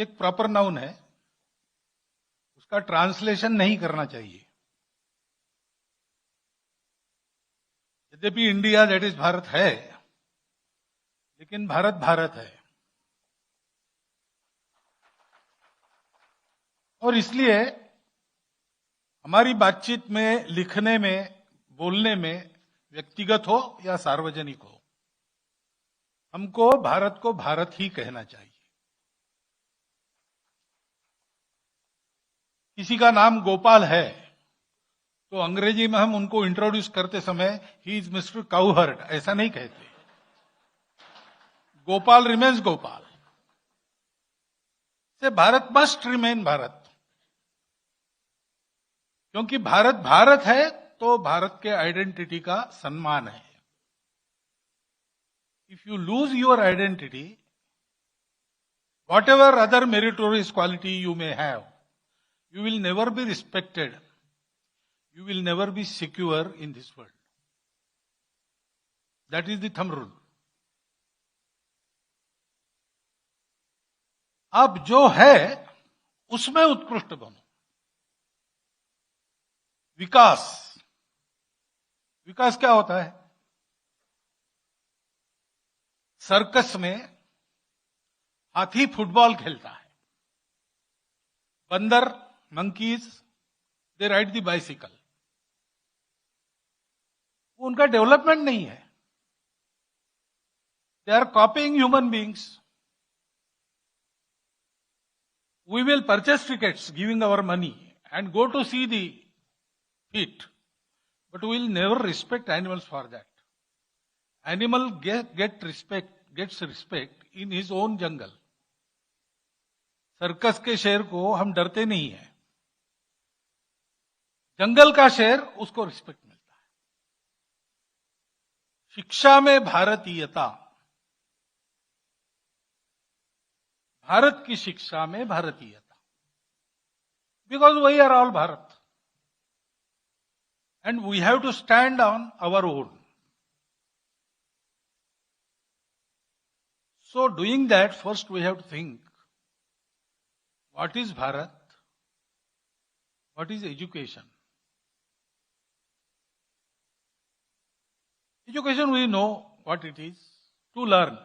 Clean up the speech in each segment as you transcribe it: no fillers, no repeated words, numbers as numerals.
एक proper noun है, उसका ट्रांसलेशन नहीं करना चाहिए। यद्यपि इंडिया दैट इज भारत है, लेकिन भारत भारत है। और इसलिए हमारी बातचीत में, लिखने में, बोलने में, व्यक्तिगत हो या सार्वजनिक हो, हमको भारत को भारत ही कहना चाहिए। किसी का नाम गोपाल है तो अंग्रेजी में हम उनको इंट्रोड्यूस करते समय ही इज मिस्टर काउहर्ड ऐसा नहीं कहते। गोपाल रिमेन्स गोपाल। से भारत मस्ट रिमेन भारत, क्योंकि भारत भारत है तो भारत के आइडेंटिटी का सम्मान है। If you lose your identity, what ever other meritorious quality you may have, you will never be respected, you will never be secure in this world. That is the thumb rule. अब जो है उसमें उत्कृष्ट बनो। विकास, विकास क्या होता है? Circus में हाथी फुटबॉल खेलता है, बंदर monkeys, they ride the bicycle. उनका डेवलपमेंट नहीं है। They are copying human beings. We will purchase tickets, giving our money, and go to see the feat, but we will never respect animals for that. Animal gets respect in his own jungle. Circus के शेर को हम डरते नहीं हैं, जंगल का शेर उसको रिस्पेक्ट मिलता है। शिक्षा में भारतीयता, भारत की शिक्षा में भारतीयता, because we are all Bharat and we have to stand on our own. So doing that, first we have to think what is Bharat, what is education. Education, we know what it is, to learn.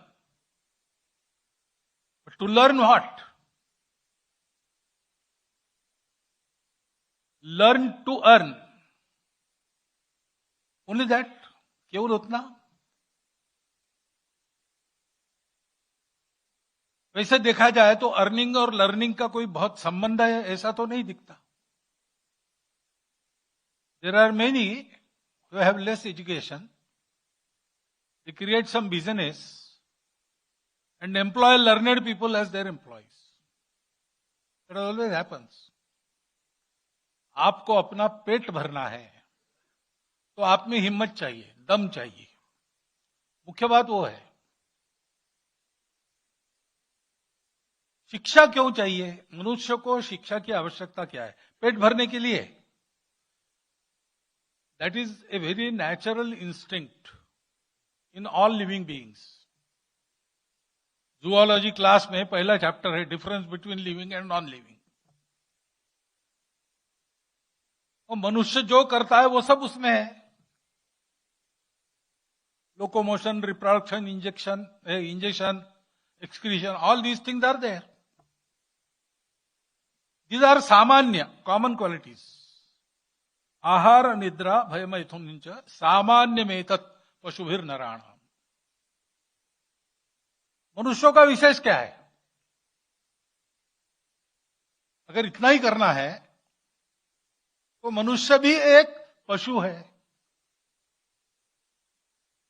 But to learn what? Learn to earn. Only that? केवल उतना? वैसे देखा जाए तो earning और learning का कोई बहुत संबंध है ऐसा तो नहीं दिखता। There are many who have less education, they create some business and employ learned people as their employees. That always happens. आपको अपना पेट भरना है तो आप में हिम्मत चाहिए, दम चाहिए। मुख्य बात वो है। शिक्षा क्यों चाहिए? मनुष्य को शिक्षा की आवश्यकता क्या है? पेट भरने के लिए। That is a very natural instinct in all living beings. Zoology class में पहला चैप्टर है difference between living and non living. और मनुष्य जो करता है वो सब उसमें है। Locomotion, reproduction, injection, excretion, all these things are there. These are samanya, common qualities. आहार निद्रा भय मैथुन च सामान्यमेतत् पशुभिर नराणाम। मनुष्यों का विशेष क्या है? अगर इतना ही करना है तो मनुष्य भी एक पशु है।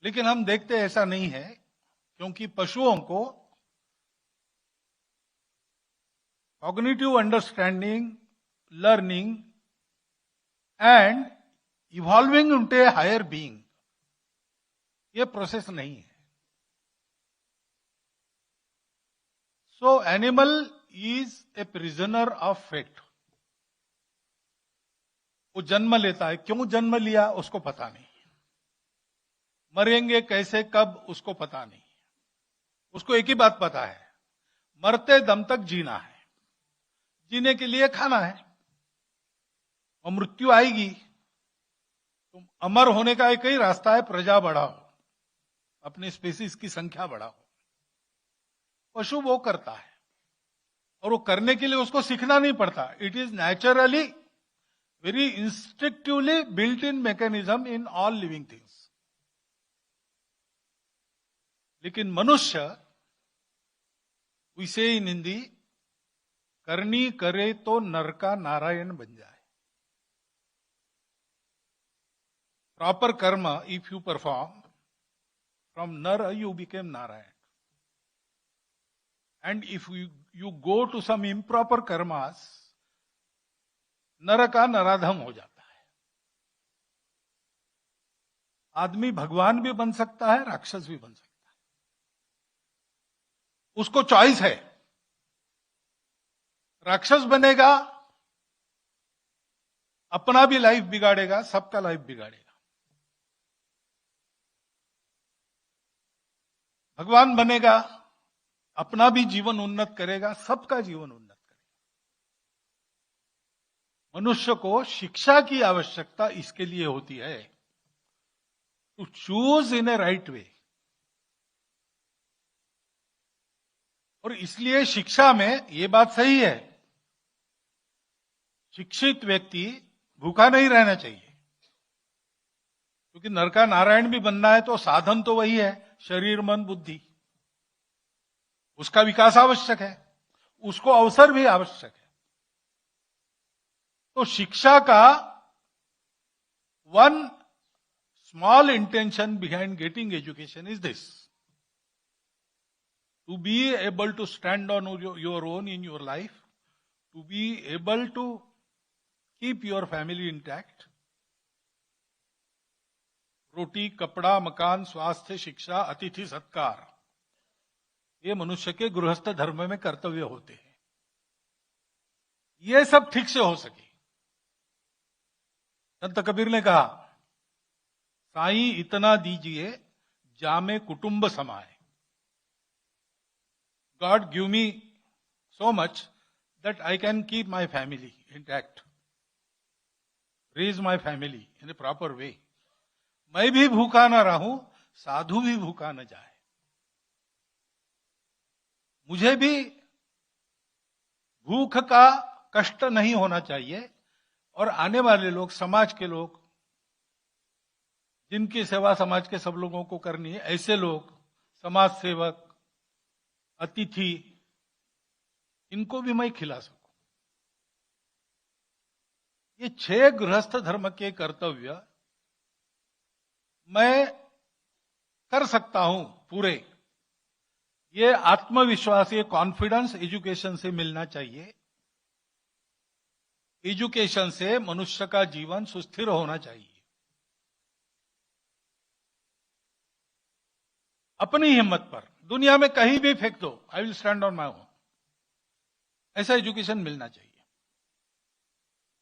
लेकिन हम देखते ऐसा नहीं है, क्योंकि पशुओं को cognitive understanding, learning and evolving into a higher being, ये प्रोसेस नहीं है। So animal is a prisoner of fate. वो जन्म लेता है, क्यों जन्म लिया उसको पता नहीं, मरेंगे कैसे कब उसको पता नहीं। उसको एक ही बात पता है, मरते दम तक जीना है। जीने के लिए खाना है, और मृत्यु आएगी। तो अमर होने का एक ही रास्ता है, प्रजा बढ़ाओ, अपनी स्पीसीज की संख्या बढ़ाओ। पशु वो करता है, और वो करने के लिए उसको सीखना नहीं पड़ता। It is naturally, very instinctively built in mechanism in all living things. लेकिन मनुष्य, वी से इन हिंदी, करनी करे तो नर का नारायण बन जाए। प्रॉपर कर्म इफ यू परफॉर्म, फ्रॉम नर you became Narayan. And if you go to some improper karmas, नर का नराधम हो जाता है। आदमी भगवान भी बन सकता है, राक्षस भी बन सकता है, उसको चॉइस है। राक्षस बनेगा, अपना भी लाइफ बिगाड़ेगा, सबका लाइफ बिगाड़ेगा। भगवान बनेगा, अपना भी जीवन उन्नत करेगा, सबका जीवन उन्नत करेगा। मनुष्य को शिक्षा की आवश्यकता इसके लिए होती है, to choose in a right way. और इसलिए शिक्षा में ये बात सही है, शिक्षित व्यक्ति भूखा नहीं रहना चाहिए, क्योंकि नर का नारायण भी बनना है तो साधन तो वही है, शरीर मन बुद्धि। उसका विकास आवश्यक है, उसको अवसर भी आवश्यक है। तो शिक्षा का one small intention behind getting education is this, to be able to stand on your own in your life, to be able to keep your family intact. रोटी, कपड़ा, मकान, स्वास्थ्य, शिक्षा, अतिथि सत्कार, ये मनुष्य के गृहस्थ धर्म में कर्तव्य होते हैं। ये सब ठीक से हो सके। संत कबीर ने कहा, साईं इतना दीजिए जामे कुटुंब समाए। God give me so much that I can keep my family intact, raise my family in a proper way. मैं भी भूखा ना रहूं, साधु भी भूखा न जाए। मुझे भी भूख का कष्ट नहीं होना चाहिए, और आने वाले लोग, समाज के लोग, जिनकी सेवा समाज के सब लोगों को करनी है, ऐसे लोग, समाज सेवक, अतिथि, इनको भी मैं खिला सकूं। ये 6 गृहस्थ धर्म के कर्तव्य मैं कर सकता हूं पूरे। ये आत्मविश्वास, ये कॉन्फिडेंस एजुकेशन से मिलना चाहिए। एजुकेशन से मनुष्य का जीवन सुस्थिर होना चाहिए। अपनी हिम्मत पर दुनिया में कहीं भी फेंक दो, I will stand on my own, ऐसा एजुकेशन मिलना चाहिए।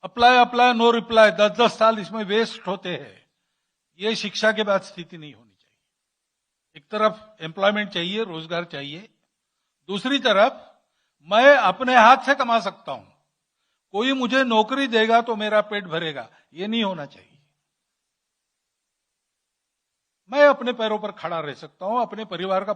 अप्लाई नो रिप्लाई, 10-10 साल इसमें वेस्ट होते हैं। ये शिक्षा के बाद स्थिति नहीं होनी चाहिए। एक तरफ एम्प्लॉयमेंट चाहिए, रोजगार चाहिए, दूसरी तरफ मैं अपने हाथ से कमा सकता हूं, कोई मुझे नौकरी देगा तो मेरा पेट भरेगा, ये नहीं होना चाहिए। मैं अपने पैरों पर खड़ा रह सकता हूं, अपने परिवार का